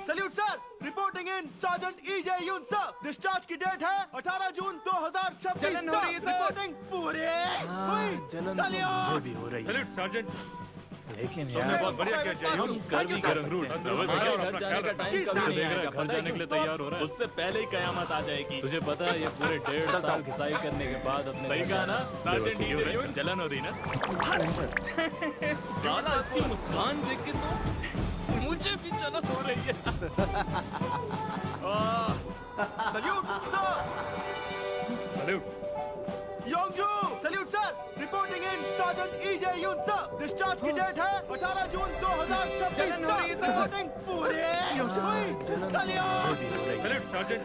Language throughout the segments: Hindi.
Salute sir, reporting in sergeant EJ Yoon sir. Discharge की डेट है 18 जून 2026। जलन हो रही है, सर। रिपोर्टिंग पूरे हुई। जलन सैल्यूट। मुझे भी हो रही है, सैल्यूट सार्जेंट। लेकिन तुमने यार बहुत बढ़िया किया चाहिए। हम कर भी क्या सकते हैं? हमारे हमारे घर घर जाने जाने का का टाइम टाइम कभी कभी नहीं देख रहा है, आएगा, घर पता है जाने के लिए क्यों? तैयार हो रहा है। उससे पहले ही कयामत आ जाएगी। तुझे पता है ये पूरे 1.5 साल घिसाई करने के बाद अपने सही कहा ना सार्जेंट ईजे यून। जलन हो रही ना? साला इसकी मुस्कान देख के तो मुझे भी जलन हो रही है। Salute sir. Salute Yongju. Salute sir, reporting in sergeant EJ Yoon sir. Discharge की डेट है 18 जून 2026। जलन हो रही है, सर। रिपोर्टिंग पूरे हुई। जलन सैल्यूट। मुझे भी हो रही है, सैल्यूट सार्जेंट।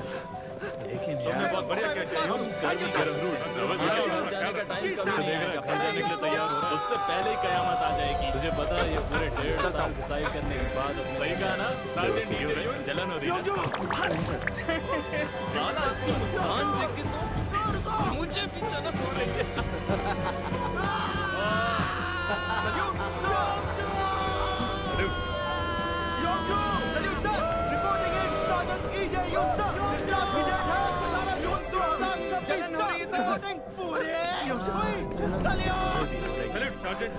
लेकिन तुमने यार बहुत बढ़िया किया चाहिए। हम कर भी क्या सकते हैं? हमारे घर जाने का टाइम कभी नहीं आएगा, घर जाने के लिए तैयार हो रहा है। उससे पहले ही कयामत आ जाएगी। तुझे पता है ये पूरे 1.5 साल घिसाई करने के बाद अपने सही कहा ना सार्जेंट ईजे यून। जलन हो रही है ना? योंगजू। साला इसकी मुस्कान देख के तो मुझे भी जलन हो रही है। Salute sir. Salute Yongju. Salute sir, reporting in sergeant EJ Yoon sir. Discharge की डेट है 18 जून 2026। जलन हो रही है, सर। रिपोर्टिंग पूरे हुई। सैल्यूट। Salute sergeant.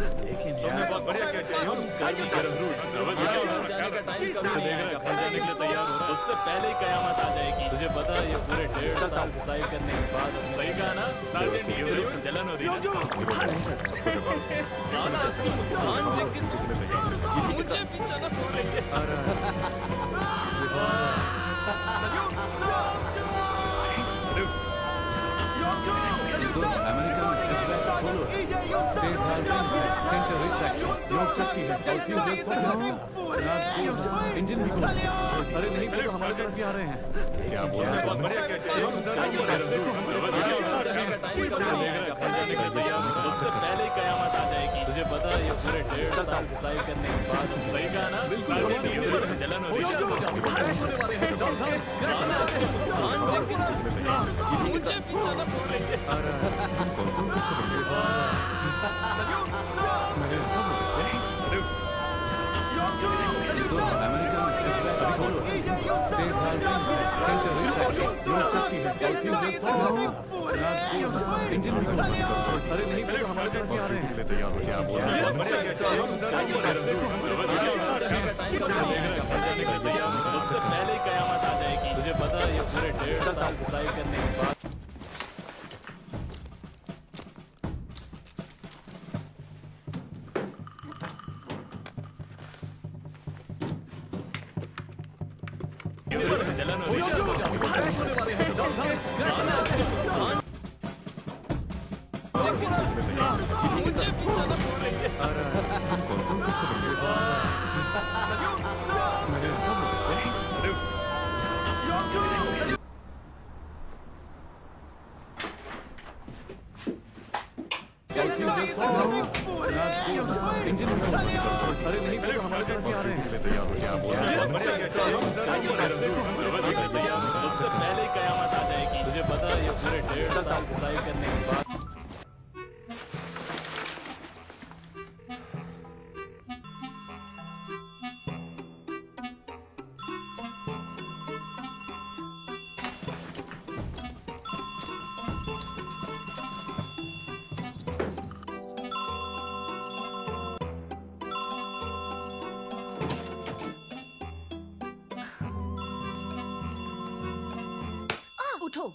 लेकिन तुमने यार बहुत बढ़िया किया चाहिए। हम कर भी क्या सकते हैं? हमारे घर जाने का टाइम कभी नहीं आएगा, घर जाने के लिए तैयार हो रहा है। उससे पहले ही कयामत आ जाएगी। तुझे पता है ये पूरे 1.5 साल घिसाई करने के बाद अपने सही कहा ना सार्जेंट ईजे यून। जलन हो रही है ना? योंगजू। साला इसकी मुस्कान देख के तो मुझे भी जलन हो रही है। Salute sir. Salute Yongju. Salute sir, American sergeant EJ Yoon sir. There has been center retraction. लोग चेक की है। और फ्यूज इंजन भी खोल। अरे नहीं, वो तो हमारी तरफ ही आ रहे हैं। क्या बोल रहे हैं? बहुत बढ़िया किया चाहिए। उससे पहले ही कयामत आ जाएगी। तुझे पता है ये पूरे 1.5 साल घिसाई करने के बाद सही कहा ना सार्जेंट ईजे यून। जलन हो रही है ना? साला इसकी मुस्कान देख के तो मुझे भी जलन हो रही है। Salute sir. Salute Yongju. Salute sir, American sergeant EJ Yoon sir. There has been center retraction. लोग चेक की है। और फ्यूज इंजन भी खोल। अरे नहीं, वो तो हमारी तरफ ही आ रहे हैं। क्या बोल रहे हैं? बहुत बढ़िया किया चाहिए। उससे पहले ही कयामत आ जाएगी। तुझे पता है ये पूरे 1.5 साल घिसाई करने के बाद जलन हो रही है। मुझे भी जलन हो रही है। इंजन भी खोल। अरे नहीं, वो तो हमारी तरफ ही आ रहे हैं। क्या बोल रहे हैं? बहुत बढ़िया किया चाहिए। उससे पहले ही कयामत आ जाएगी। तुझे पता है ये पूरे 1.5 साल घिसाई करने के बाद उठो।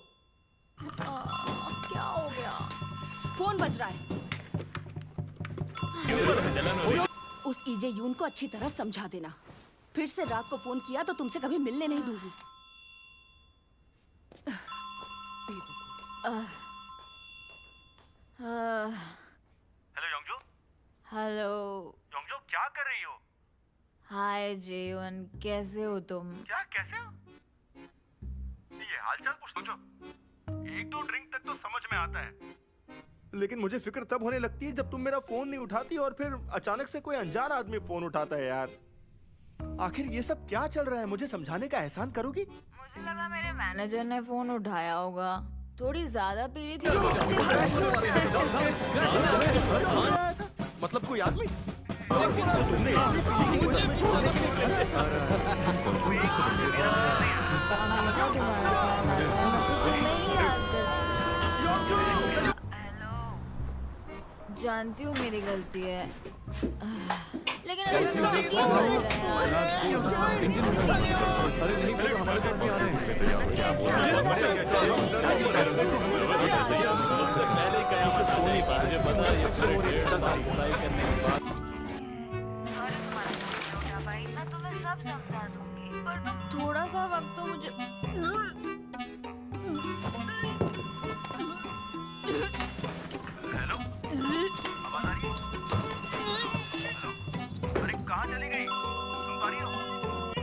क्या हो गया? फोन बज रहा है। जलन हो रही है। उस ईजे यून को अच्छी तरह समझा देना। फिर से राग को फोन किया तो तुमसे कभी मिलने नहीं दूंगी। हेलो योंगजू। हेलो। योंगजू क्या कर रही हो? हाय जीवन, कैसे हो तुम? क्या कैसे हो? ये हालचाल पूछ सोचो। एक दो ड्रिंक तक तो समझ में आता है, लेकिन मुझे फिक्र तब होने लगती है जब तुम मेरा फोन नहीं उठाती और फिर अचानक से कोई अनजान आदमी फोन उठाता है यार। आखिर ये सब क्या चल रहा है? मुझे समझाने का एहसान करोगी? मुझे लगा मेरे मैनेजर ने फोन उठाया होगा। थोड़ी ज्यादा पी रही थी। मतलब कोई आदमी? हमेशा तुम्हारा ख्याल आता है, तुम्हें ही याद करती हूँ। जानती हूँ मेरी गलती है, लेकिन अभी तुम यकीन कर रहे हैं यार। इंजन अरे नहीं वो तो हमारे तरफ ही आ रहे हैं। पहले कयामत आ जाएगी, मुझे पता है ये पूरे 1.5 साल इंतजार करने के बाद मैं तुम्हें सब समझा दूंगी, पर तुम थोड़ा सा वक्त तो मुझे। हेलो, आवाज आ रही है? हेलो, अरे कहाँ चली गई? सुन पा रही हो?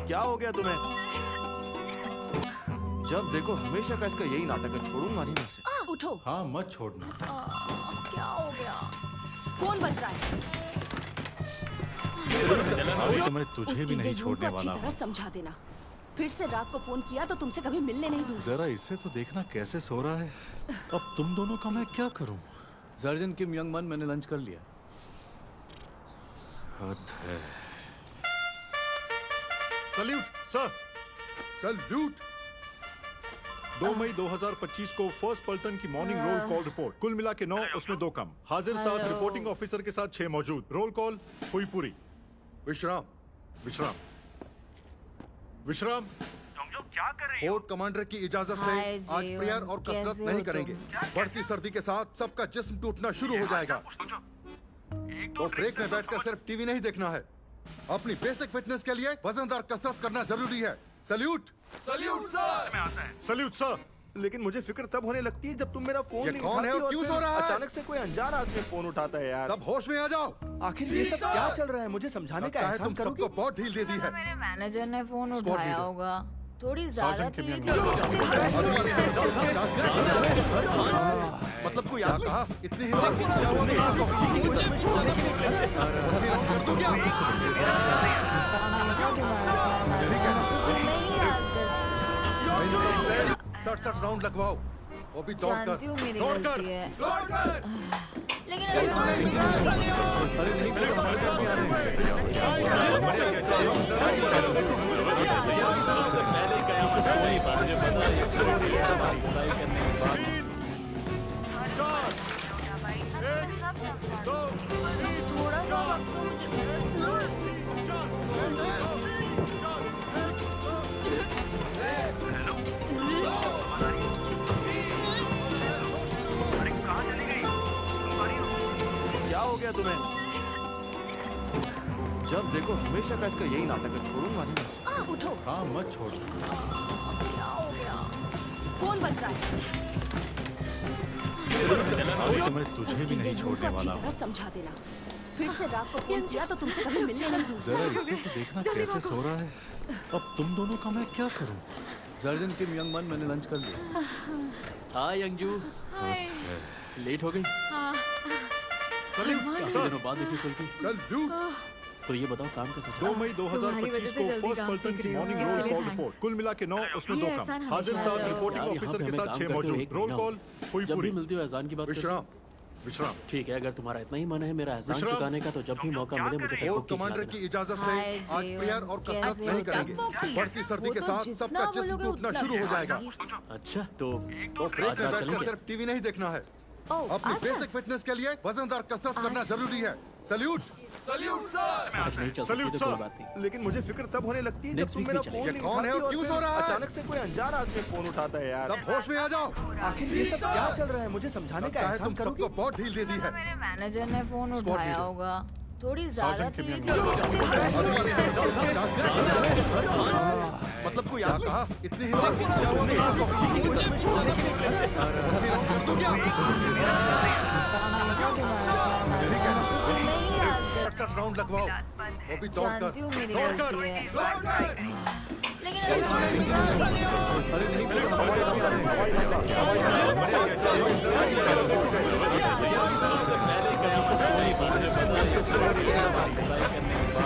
क्या हो गया तुम्हें? जब देखो हमेशा का इसका यही नाटक है, छोड़ूंगा नहीं मैं इसे। उठो। हाँ मत छोड़ना। क्या हो गया? फोन बज रहा है। आज मैं तुझे उस भी नहीं DJ छोड़ने को अच्छी वाला तरह हूँ। समझा देना। फिर से रात को फोन किया तो तुमसे कभी मिलने नहीं दूंगी। जरा इससे तो देखना कैसे सो रहा है। अब तुम दोनों का मैं क्या करूं? सर्जन किम यंग मन, मैंने लंच कर लिया। हद है। Salute sir, salute. 2 मई 2025 को फर्स्ट पल्टन की मॉर्निंग रोल कॉल रिपोर्ट, कुल मिला के 9, उसमें 2 कम। हाजिर साथ हेलो। रिपोर्टिंग ऑफिसर के साथ 6 मौजूद। रोल कॉल हुई पूरी। विश्राम, विश्राम, विश्राम। तुम लोग क्या कर रही हो? फोर्ट कमांडर की इजाजत से हाय आज जीवन, प्रेयर और कसरत कैसे नहीं हो करेंगे। तुम? बढ़ती सर्दी के साथ सबका जिस्म टूटना शुरू हो जाएगा। सोचो, एक तो दो ब्रेक में बैठकर सिर्फ टीवी नहीं देखना है, अपनी बेसिक फिटनेस के लिए वजनदार कसरत करना जरूरी है। सल्यूट, सल्यूट सर, में आता है। Salute sir. लेकिन मुझे फिक्र तब होने लगती है जब तुम मेरा फोन ये नहीं कौन है उठाती और क्यों फिर सो रहा है? अचानक से कोई अनजान आदमी फोन उठाता है यार। सब होश में आ जाओ। आखिर ये सब क्या चल रहा है? मुझे समझाने का लगता है एहसान तुम करोगी? सबको बहुत ढील दे दी है। मेरे मैनेजर ने फोन Squad उठाया leader। होगा, थोड़ी ज्यादा सर्जन किम तेज यंग मतलब कोई क्या कहा? इतनी हिम्मत क्या हुआ मेरे साथ? वसीयत कर दूं क्या? हमेशा तुम्हारा ख्याल आता ठीक है। है, तुम्हें ही याद करती हूँ। 60 राउंड लगवाओ, वो भी दौड़ कर। जानती हूँ मेरी दौड़ कर। गलती है, दौड़ कर। लेकिन अभी तुम अरे नहीं वो तो हमारे तरफ ही आ रहे हैं। पहले कयामत आ जाएगी, मुझे पता है ये पूरे 1.5 साल इंतजार करने के बाद 4, 1, 2, थोड़ा सा वक्त तो मुझे। अरे कहाँ चली गई? सुन पा रही हो? क्या हो गया तुम्हें? जब देखो हमेशा का इसका यही नाटक है, छोड़ूंगा नहीं मैं इसे। उठो। हाँ मत छोड़ना। क्या हो गया? फोन बज रहा है। आज मैं तुझे भी उस नहीं DJ छोड़ने को अच्छी वाला हूँ। तरह समझा देना। फिर से रात को फोन किया तो तुमसे कभी मिलने नहीं दूंगी। जरा इससे तो देखना कैसे सो रहा है। अब तुम दोनों का मैं क्या करूं? सर्जन किम यंग मन, मैंने लंच कर लिया। हाय यंगजू, लेट हो गई? काफी दिनों बाद देखी सुल्की। सल्यूट। तो ये बताओ काम कैसा चल 2 रहा मई तुम्हारी वजह 2025 से को जल्दी फर्स्ट काम पल्टन सीख की रही हो। मॉर्निंग इसके रोल लिए कॉल thanks। रिपोर्ट, कुल मिला के 9, उसमें ये 2 एहसान कम। हमेशा हाजिर साथ याद रिपोर्टिंग यार, यहाँ ऑफिसर पे के हमें साथ काम 6 करते हुए मौजूद। एक रोल महीना कॉल हुई जब भी पूरी। मिलती हो एहसान की बात करते हो। विश्राम, विश्राम। ठीक है, अगर तुम्हारा इतना ही मन है मेरा एहसान विश्राम। चुकाने का, तो जब भी मौका मिले मुझे फोर्ट टोपी खिला कमांडर की देना। इजाजत हाय से आज जीवन, प्रेयर और कसरत कैसे नहीं हो करेंगे। तुम? बढ़ती सर्दी वो के तो साथ जितना सबका जिस्म बोलोगे टूटना उतना शुरू हो जाएगा। अच्छा तो तो ब्रेक आज में रात बैठकर चलेंगे? सिर्फ टीवी नहीं देखना है, ओह, अपनी अच्छा। बेसिक फिटनेस के लिए वजनदार कसरत करना जरूरी है। Salute, salute sir. आज नहीं चल सकती सल्यूट तो सर। कोई बात नहीं। लेकिन मुझे फिक्र तब होने लगती है जब Next तुम week मेरा भी फोन ये नहीं कौन है उठाती और क्यों फिर सो रहा है? अचानक से कोई अनजान आदमी फोन उठाता है यार। सब होश में आ जाओ। आखिर ये सब क्या चल रहा है? मुझे समझाने का लगता है एहसान तुम करोगी? सबको बहुत ढील दे दी है। मेरे मैनेजर ने फोन Squad उठाया leader। होगा, थोड़ी ज्यादा सर्जन किम तेज। मतलब कोई क्या कहा? इतनी हिम्मत क्या हुआ मेरे साथ? वसीयत कर दूं क्या? हमेशा तुम्हारा ख्याल आता ठीक है। है, तुम्हें ही याद करती 60 राउंड लगवाओ, वो भी हूँ। दौड़ कर। जानती हूँ मेरी दौड़ कर। गलती है, दौड़ कर। लेकिन अभी तुम अरे नहीं वो तो हमारे तरफ ही आ रहे हैं। पहले कयामत आ जाएगी, मुझे पता है ये पूरे 1.5 साल इंतजार करने के बाद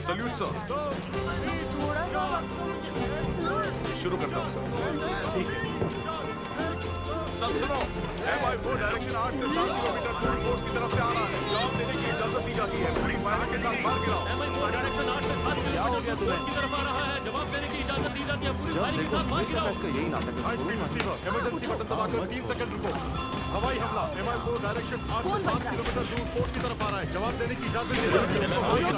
सल्यूट सर। थोड़ा सा वक्त तो मुझे। शुरू करता हूँ सर। ठीक है। सब सुनो, MI4 डायरेक्शन 8 से 7 किलोमीटर दूर फोर्ट की तरफ से की जाती है। पूरी फायर के साथ मार गिराओ। MI4 डायरेक्शन 8 से 7 किलोमीटर की तरफ आ रहा है। जवाब देने की इजाजत दी जाती है। पूरी फायरिंग के साथ मार गिराओ। इसका यही नाटक high speed receiver, emergency button दबाकर 3 सेकंड रुको। हवाई हमला MI4 डायरेक्शन 8 से 7 किलोमीटर दूर फोर्ट की तरफ आ रहा है। जवाब देने की इजाजत दी जाती है।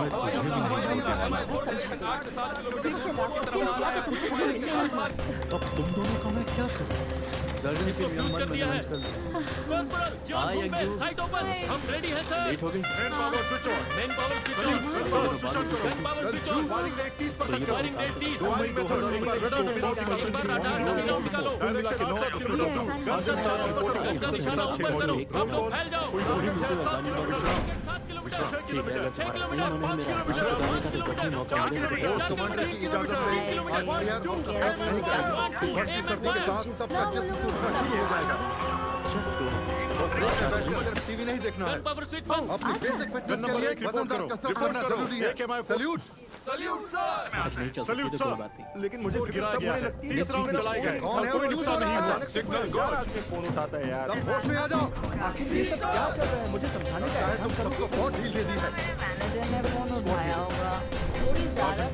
फिर से रात को फोन किया तो तुमसे कभी मिलने नहीं हुआ। अब तुम दोनों का मैं क्या करूं? दर्जन के फ्यूज कर दिया है। कॉर्पोरल जॉन बुम्बे साइट ओपन। हम रेडी हैं सर। लेट हो गई। Main power switch on. Main power switch on. Main power switch on करो। Gun power switch on. Firing rate 30% करो। Firing rate 30। फायरिंग मेथड एक बार रडार से एक बार रडार से निकालो। डायरेक्शन 8 से उसमें दो कम। गन से निशाना ऊपर करो। गन का निशाना ऊपर करो। सब लोग फैल जाओ। कोई दूरी मिलते हैं 7 किलोमीटर। 7 किलोमीटर 6 किलोमीटर 5 तभी मौका मिलेगा। कमांडर की इजाजत से टीवी नहीं देखना है। पावर स्विच बंद। अपनी बेसिक फिटनेस के लिए वजनदार कसरत करना जरूरी है। सैल्यूट नहीं चल सैल्यूट सकती तो सर। कोई बात नहीं। लेकिन मुझे फिक्र गिराया तब गया होने है। लगती है 30 राउंड चलाए गए और कोई नुकसान नहीं हुआ। सिग्नल यार आदमी फोन उठाता है यार। सब होश में आ जाओ। आखिर ये सब क्या चल रहा है मुझे समझाने का तुम सबको बहुत ढील दे दी है। मैनेजर ने फोन उठाया होगा। थोड़ी ज्यादा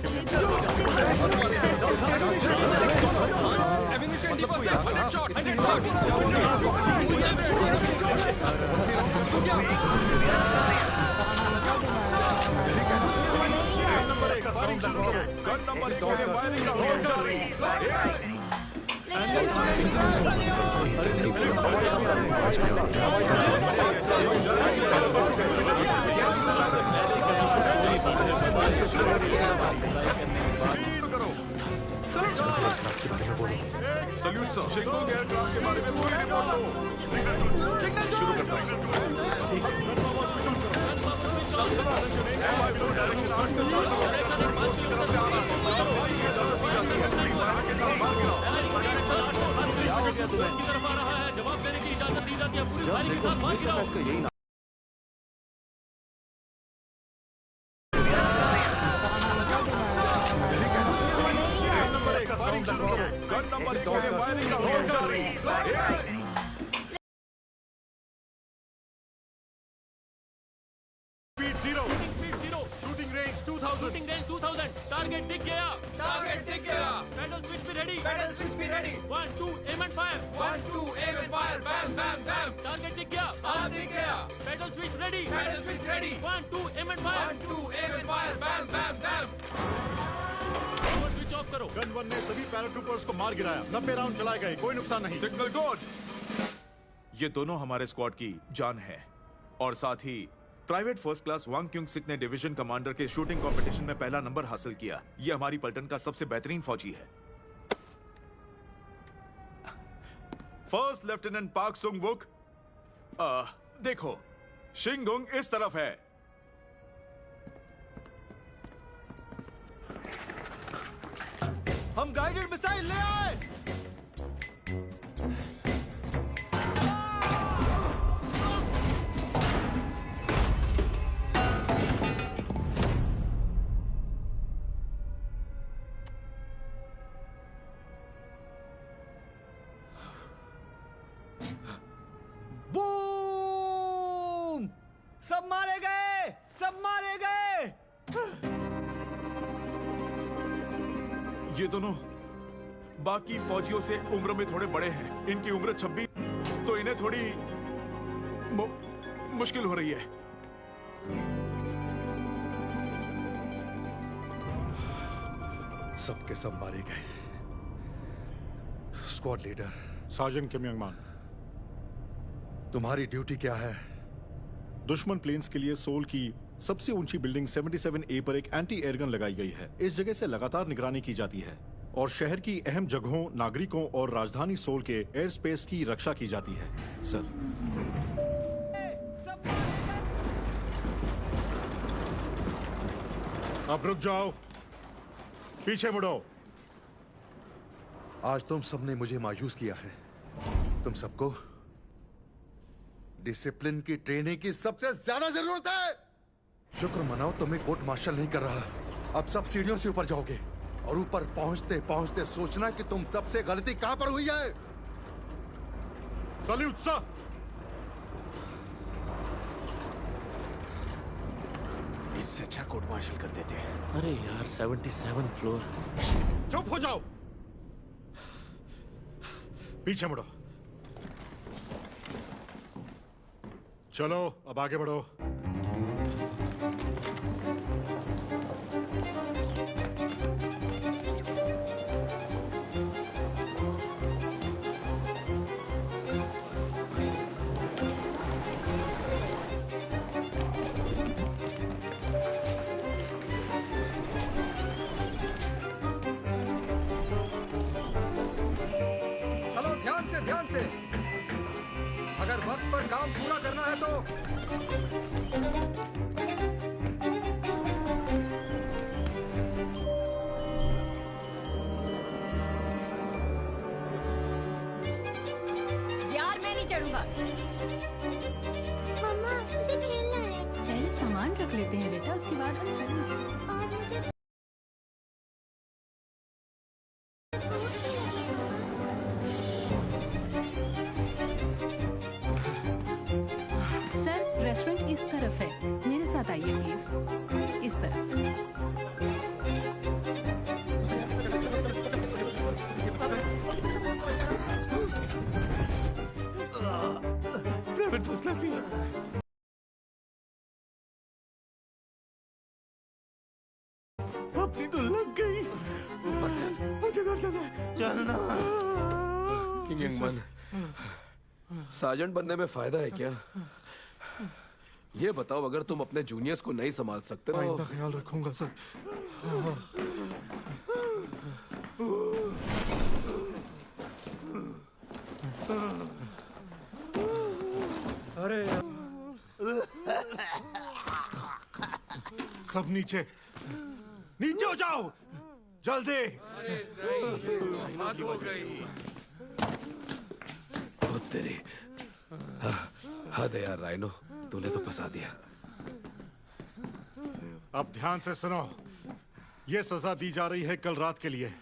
फायरिंग शुरू करो। गन नंबर 1 के लिए फायरिंग का होल्ड जारी। स्पीड करो। Salute sir. शिंगोंग एयरक्राफ्ट के बारे में पूरी रिपोर्ट दो। शुरू करता हूं। MI4 डायरेक्शन 8 से 7 तरफ से आ रहा है। की तरफ आ रहा है। जवाब देने की इजाजत दी जाती है। पूरी फायरिंग के साथ मार गिराओ। इसका यही नाटक फायरिंग शुरू करो। गन नंबर 1 के लिए फायरिंग का होल्ड जारी। Speed 0। Shooting range 2000। Shooting range 2000। Target दिख गया। पैडल स्विच भी ready. 1 2 aim and fire. Bam target दिख गया। Paddle switch ready. 1 2 aim and fire. Switch off करो। गन 1 ने सभी पैराट्रूपर्स को मार गिराया। 90 राउंड चलाए गए। कोई नुकसान नहीं। Signal good. ये दोनों हमारे स्क्वाड की जान है और साथ ही प्राइवेट फर्स्ट क्लास वांग क्यूंग सिक ने डिवीजन कमांडर के शूटिंग कंपटीशन में पहला नंबर हासिल किया। ये हमारी पलटन का सबसे बेहतरीन फौजी है। फर्स्ट लेफ्टिनेंट पार्क सुंग वुक। देखो शिंगुंग इस तरफ है। हम गाइडेड मिसाइल ले आए। बूम! सब मारे गए। ये दोनों बाकी फौजियों से उम्र में थोड़े बड़े हैं। इनकी उम्र 26, तो इन्हें थोड़ी मुश्किल हो रही है। सबके सब मारे गए। स्क्वाड लीडर सार्जेंट किम यंग मान, तुम्हारी ड्यूटी क्या है? दुश्मन प्लेन्स के लिए सोल की सबसे ऊंची बिल्डिंग 77A पर एक एंटी एयरगन लगाई गई है। इस जगह से लगातार निगरानी की जाती है और शहर की अहम जगहों, नागरिकों और राजधानी सोल के एयर स्पेस की रक्षा की जाती है। सर, अब रुक जाओ, पीछे मुड़ो। आज तुम सबने मुझे मायूस किया है। तुम सबको डिसिप्लिन की ट्रेनिंग की सबसे ज्यादा जरूरत है। शुक्र मनाओ तुम्हें कोर्ट मार्शल नहीं कर रहा। अब सब सीढ़ियों से ऊपर जाओगे और ऊपर पहुंचते पहुंचते सोचना कि तुम सबसे गलती कहां पर हुई है। Salute sir. इससे अच्छा कोर्ट मार्शल कर देते हैं। अरे यार 77 फ्लोर। चुप हो जाओ, पीछे मुड़ो। चलो अब आगे बढ़ो। चलो ध्यान से अगर वक्त पर काम पूरा करना है तो यार मैं नहीं चढ़ूंगा। मम्मा मुझे खेलना है। पहले सामान रख लेते हैं बेटा, उसके बाद हम चलेंगे। और मुझे सर रेस्टोरेंट इस तरफ है, मेरे साथ आइए प्लीज। इस तरफ। प्राइवेट फर्स्ट क्लास ही। अपनी तो लग गई। मुझे घर जाना है। चलना। किंग यंगमैन, सार्जेंट बनने में फायदा है क्या? ये बताओ, अगर तुम अपने जूनियर्स को नहीं संभाल सकते तो आइंदा ख्याल रखूंगा सर। अरे सब नीचे, नीचे हो जाओ जल्दी। बहुत तेरी हद है यार राइनो, तूने तो फंसा दिया। अब ध्यान से सुनो, ये सजा दी जा रही है कल रात के लिए।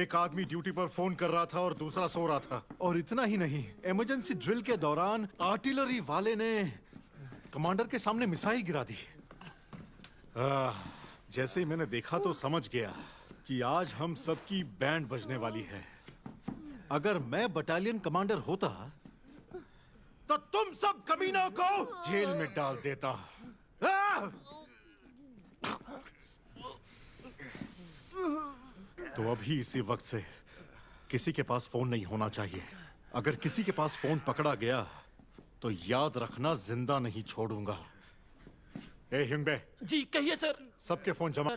एक आदमी ड्यूटी पर फोन कर रहा था और दूसरा सो रहा था। और इतना ही नहीं, इमरजेंसी ड्रिल के दौरान आर्टिलरी वाले ने कमांडर के सामने मिसाइल गिरा दी। जैसे ही मैंने देखा तो समझ गया कि आज हम सबकी बैंड बजने वाली है। अगर मैं बटालियन कमांडर होता तो तुम सब कमीनों को जेल में डाल देता। तो अभी इसी वक्त से किसी के पास फोन नहीं होना चाहिए। अगर किसी के पास फोन पकड़ा गया तो याद रखना, जिंदा नहीं छोड़ूंगा। ए हिंगबे, जी कहिए सर। सबके फोन जमा।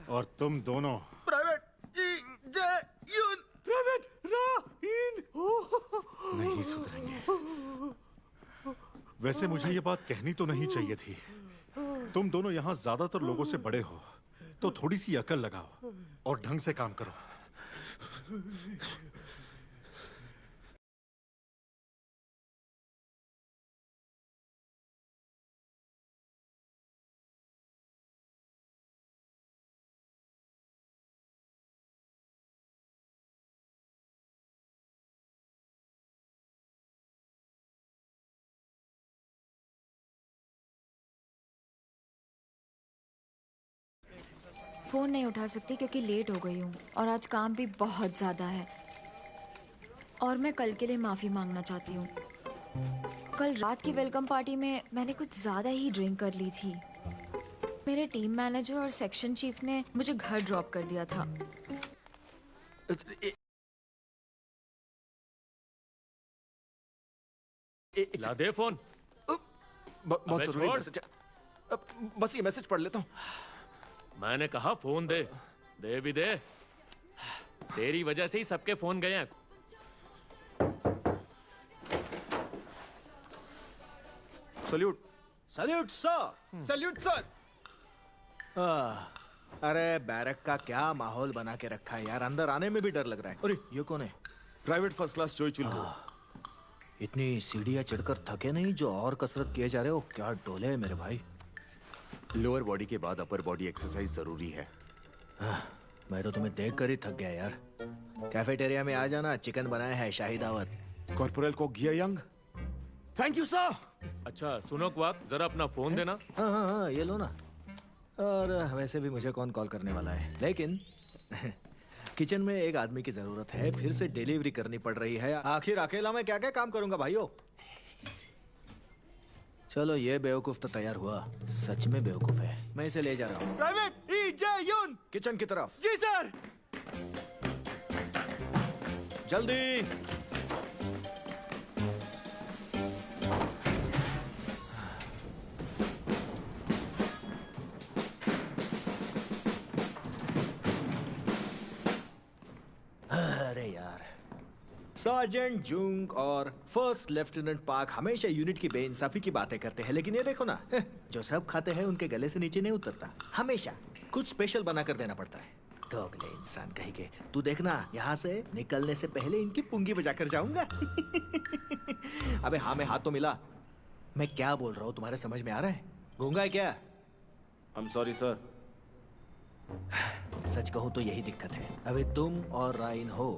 और तुम दोनों प्राइवेट प्राइवेट राइन। नहीं सुधरेंगे। वैसे मुझे ये बात कहनी तो नहीं चाहिए थी। तुम दोनों यहाँ ज्यादातर लोगों से बड़े हो, तो थोड़ी सी अकल लगाओ और ढंग से काम करो। फोन नहीं उठा सकती क्योंकि लेट हो गई हूँ और आज काम भी बहुत ज़्यादा है। और मैं कल के लिए माफ़ी मांगना चाहती हूँ। कल रात की वेलकम पार्टी में मैंने कुछ ज़्यादा ही ड्रिंक कर ली थी। मेरे टीम मैनेजर और सेक्शन चीफ ने मुझे घर ड्रॉप कर दिया था। ला दे फोन। बहुत जरूरी छोड़। मैसेज है। बस ये मैसेज पढ़ लेता हूँ। मैंने कहा फोन दे। दे भी दे। तेरी वजह से ही सबके फोन गए हैं। Salute. Salute sir. Salute sir. अरे बैरक का क्या माहौल बना के रखा है यार, अंदर आने में भी डर लग रहा है। अरे ये कौन है? प्राइवेट फर्स्ट क्लास जोई चुल्बू। इतनी सीढ़ियां चढ़कर थके नहीं जो और कसरत किए जा रहे हो? क्या डोले है मेरे भाई। लोअर बॉडी के बाद अपर बॉडी एक्सरसाइज जरूरी है। मैं तो तुम्हें देख कर ही थक गया यार। कैफेटेरिया में आ जाना, चिकन बनाया है, शाही दावत। कॉर्पोरल को गिया यंग। Thank you sir. अच्छा सुनो क्वाक, जरा अपना फोन देना। हाँ हाँ हाँ, ये लो ना। और वैसे भी मुझे कौन कॉल करने वाला है, लेकिन किचन में एक आदमी की जरूरत है, फिर से डिलीवरी करनी पड़ रही है। आखिर अकेला मैं क्या क्या काम करूंगा भाइयों। चलो ये बेवकूफ तो तैयार हुआ, सच में बेवकूफ है। मैं इसे ले जा रहा हूँ प्राइवेट ई जे यून किचन की तरफ। जी सर। जल्दी। अरे यार, सार्जेंट जुंग और फर्स्ट लेफ्टिनेंट पार्क हमेशा यूनिट की बेइंसाफी की बातें करते हैं, लेकिन ये देखो ना, जो सब खाते हैं उनके गले से नीचे नहीं उतरता। हमेशा कुछ स्पेशल बनाकर देना पड़ता है। दोगले इंसान कहीं के। तू देखना, यहाँ से निकलने से पहले इनकी पुंगी बजाकर जाऊंगा। अबे हाँ में हाथ तो मिला। मैं क्या बोल रहा हूँ तुम्हारे समझ में आ रहा है? गूंगा है क्या? I am sorry sir. सच कहूँ तो यही दिक्कत है। अबे तुम और राइन हो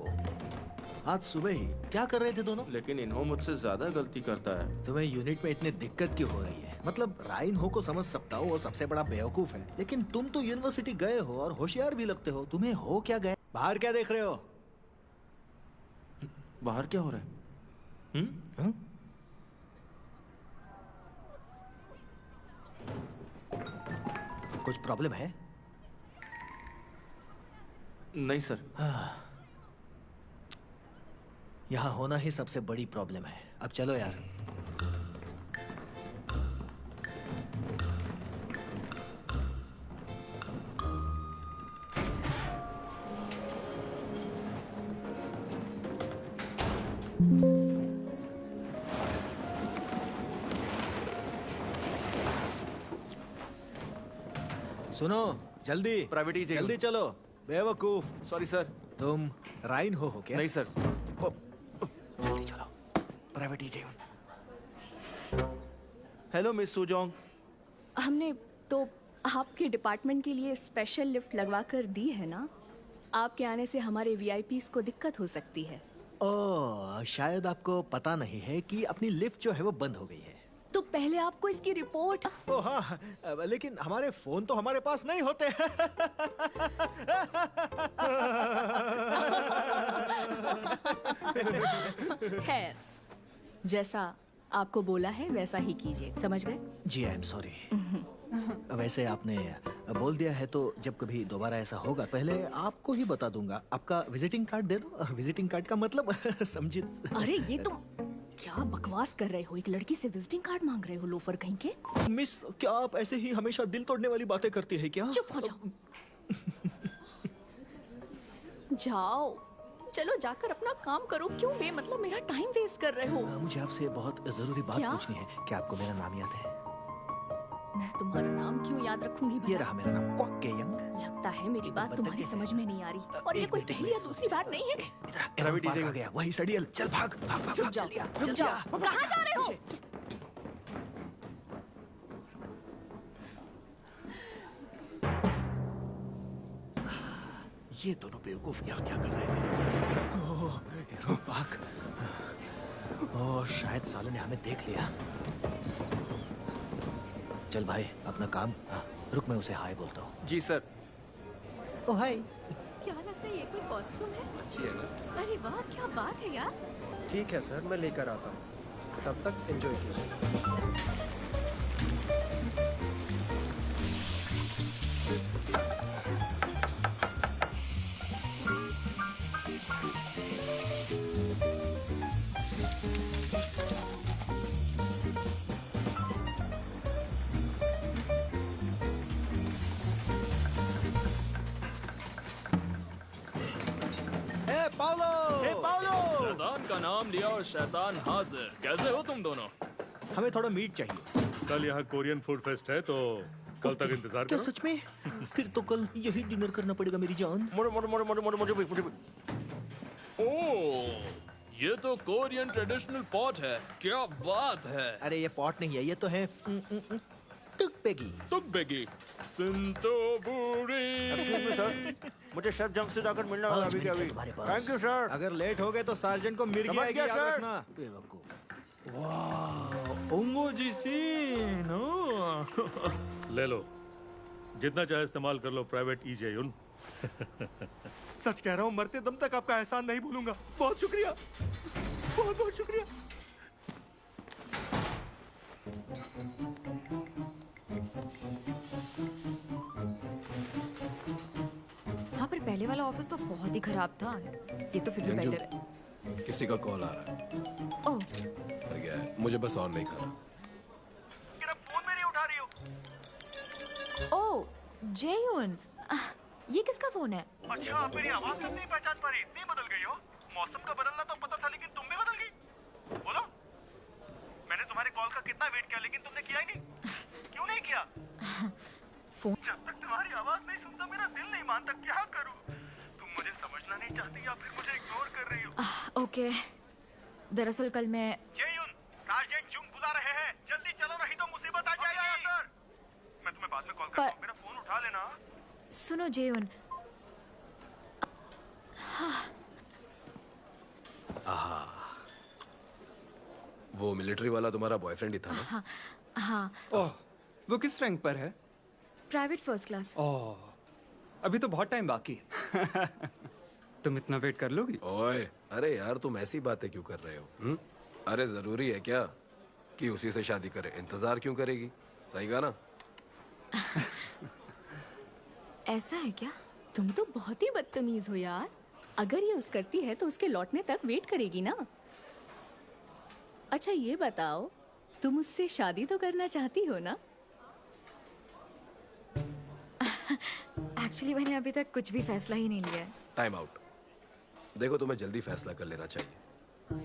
आज सुबह ही क्या कर रहे थे दोनों? लेकिन इन्हों मुझसे ज्यादा गलती करता है। तुम्हें यूनिट में इतनी दिक्कत क्यों हो रही है? मतलब राइन हो को समझ सकता हूँ, वो सबसे बड़ा बेवकूफ है, लेकिन तुम तो यूनिवर्सिटी गए हो और होशियार भी लगते हो। तुम्हें हो क्या गए? बाहर क्या देख रहे हो? बाहर क्या हो रहा है? हाँ? कुछ प्रॉब्लम है? नहीं सर। यहाँ होना ही सबसे बड़ी प्रॉब्लम है। अब चलो यार। सुनो, जल्दी प्राइवेट ई जे जल्दी चलो। बेवकूफ। Sorry sir. तुम राइन हो क्या? नहीं सर। जल्दी चलो। प्राइवेट ई जे हेलो मिस सुजोंग। हमने तो आपके डिपार्टमेंट के लिए स्पेशल लिफ्ट लगवा कर दी है ना। आपके आने से हमारे वीआईपीज़ को दिक्कत हो सकती है। ओह, शायद आपको पता नहीं है कि अपनी लिफ्ट जो है वो बंद हो गई है। तो पहले आपको इसकी रिपोर्ट। ओह हाँ, लेकिन हमारे फोन तो हमारे पास नहीं होते। खैर, जैसा आपको बोला है वैसा ही कीजिए, समझ गए? जी आई एम सॉरी। वैसे आपने बोल दिया है तो जब कभी दोबारा ऐसा होगा पहले आपको ही बता दूंगा। आपका विजिटिंग कार्ड दे दो। विजिटिंग कार्ड का मतलब समझिए। अरे ये तुम क्या बकवास कर रहे हो? एक लड़की से विजिटिंग कार्ड मांग रहे हो, लोफर कहीं के। मिस, क्या आप ऐसे ही हमेशा दिल तोड़ने वाली बातें करती है क्या? चुप हो जाओ। जाओ, चलो जाकर अपना काम करो। क्यों बेमतलब मेरा टाइम वेस्ट कर रहे हो? मुझे आपसे बहुत जरूरी बात क्या? पूछनी है। क्या आपको मेरा नाम याद है? मैं तुम्हारा नाम क्यों याद रखूंगी भला? ये रहा मेरा नाम, क्वाक के यंग। लगता है मेरी बात तुम्हारी समझ में नहीं आ रही। और ये एक कोई मिनट, पहली या दूसरी बार नहीं है। प्राइवेट आ गया, वही सडियल। चल भाग भाग भाग, रुक भाग, जाओ, जल्दी आ, रुक जल्दी जाओ। आ। कहाँ जा रहे हो? ये दोनों बेवकूफ क्या क्या कर रहे थे? ओह, हीरो पार्क। ओह, शायद साले ने हमें देख लिया। चल भाई, अपना काम। हाँ, रुक, मैं उसे हाय बोलता हूँ। जी सर। ओह हाय। क्या लगता है ये कोई कॉस्ट्यूम है? अच्छी है ना? अरे वाह, क्या बात है यार। ठीक है सर, मैं लेकर आता हूँ। तब तक एंजॉय कीजिए। शैतान का नाम लिया और शैतान हाजिर। कैसे हो तुम दोनों? हमें थोड़ा मीट चाहिए। कल यहाँ कोरियन फूड फेस्ट है तो कल तक इंतजार क्या करो। सच में? फिर तो कल यही डिनर करना पड़ेगा मेरी जान। ओह, ये तो कोरियन ट्रेडिशनल पॉट है। क्या बात है। अरे ये पॉट नहीं है, ये तो है तुकबेगी। तुकबेगी सिंतोबुरी। सर, मुझे शेफ जंग से जाकर मिलना होगा अभी के अभी। तुम्हारे पास। Thank you sir. अगर लेट हो गए तो सार्जेंट को मिर्गी समझ आएगी, गया, याद सर। रखना। बेवकूफ। वाह ओंगोजी सीन ले लो, जितना चाहे इस्तेमाल कर लो प्राइवेट ईजे युन। सच कह रहा हूँ, मरते दम तक आपका एहसान नहीं भूलूंगा। बहुत शुक्रिया, बहुत बहुत शुक्रिया। हाँ पर पहले वाला ऑफिस तो बहुत ही खराब था, ये तो फिर भी यंजू, बेटर है। किसी का कॉल आ रहा है। ओह मर गया है, मुझे बस ऑन नहीं करना। फोन में नहीं उठा रही हो। ओह जेयुन, ये किसका फोन है? अच्छा, आप मेरी आवाज से नहीं पहचान पा रही, इतनी बदल गई हो। मौसम का बदलना तो पता था, लेकिन तुम भी बदल गई। बोलो, मैंने तुम्हारे कॉल का कितना वेट किया, लेकिन तुमने किया ही नहीं। क्यों नहीं किया? फोन जब तक तुम्हारी आवाज नहीं सुनता मेरा दिल नहीं मानता। क्या करूं? तुम मुझे समझना नहीं चाहती या फिर मुझे इग्नोर कर रही हो? ओके, दरअसल कल मैं जेयुन, सार्जेंट जुंग बुला रहे हैं, जल्दी चलो नहीं तो मुसीबत आ जाएगी। सर, मैं तुम्हें बाद में कॉल करता हूं, मेरा फोन उठा लेना। सुनो जेयुन, आहा, वो मिलिट्री वाला तुम्हारा बॉयफ्रेंड ही था ना? हाँ हाँ, ओह, वो किस रैंक पर है? Private first class. ओह, अभी तो बहुत टाइम बाकी है। तुम इतना वेट कर लोगी? ओए, अरे यार तुम ऐसी बातें क्यों कर रहे हो? अरे जरूरी है क्या कि उसी से शादी करे? इंतजार क्यों करेगी? सही कहा ना? ऐसा है क्या? तुम तो बहुत ही बदतमीज हो यार। अगर ये उस करती है तो उसके लौटने तक वेट करेगी ना। अच्छा ये बताओ, तुम उससे शादी तो करना चाहती हो ना? एक्चुअली मैंने अभी तक कुछ भी फैसला ही नहीं लिया है। Time out. देखो तुम्हें जल्दी फैसला कर लेना चाहिए,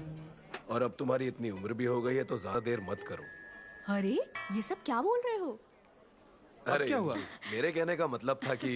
और अब तुम्हारी इतनी उम्र भी हो गई है तो ज्यादा देर मत करो। अरे ये सब क्या बोल रहे हो? अरे क्या हुआ? मेरे कहने का मतलब था कि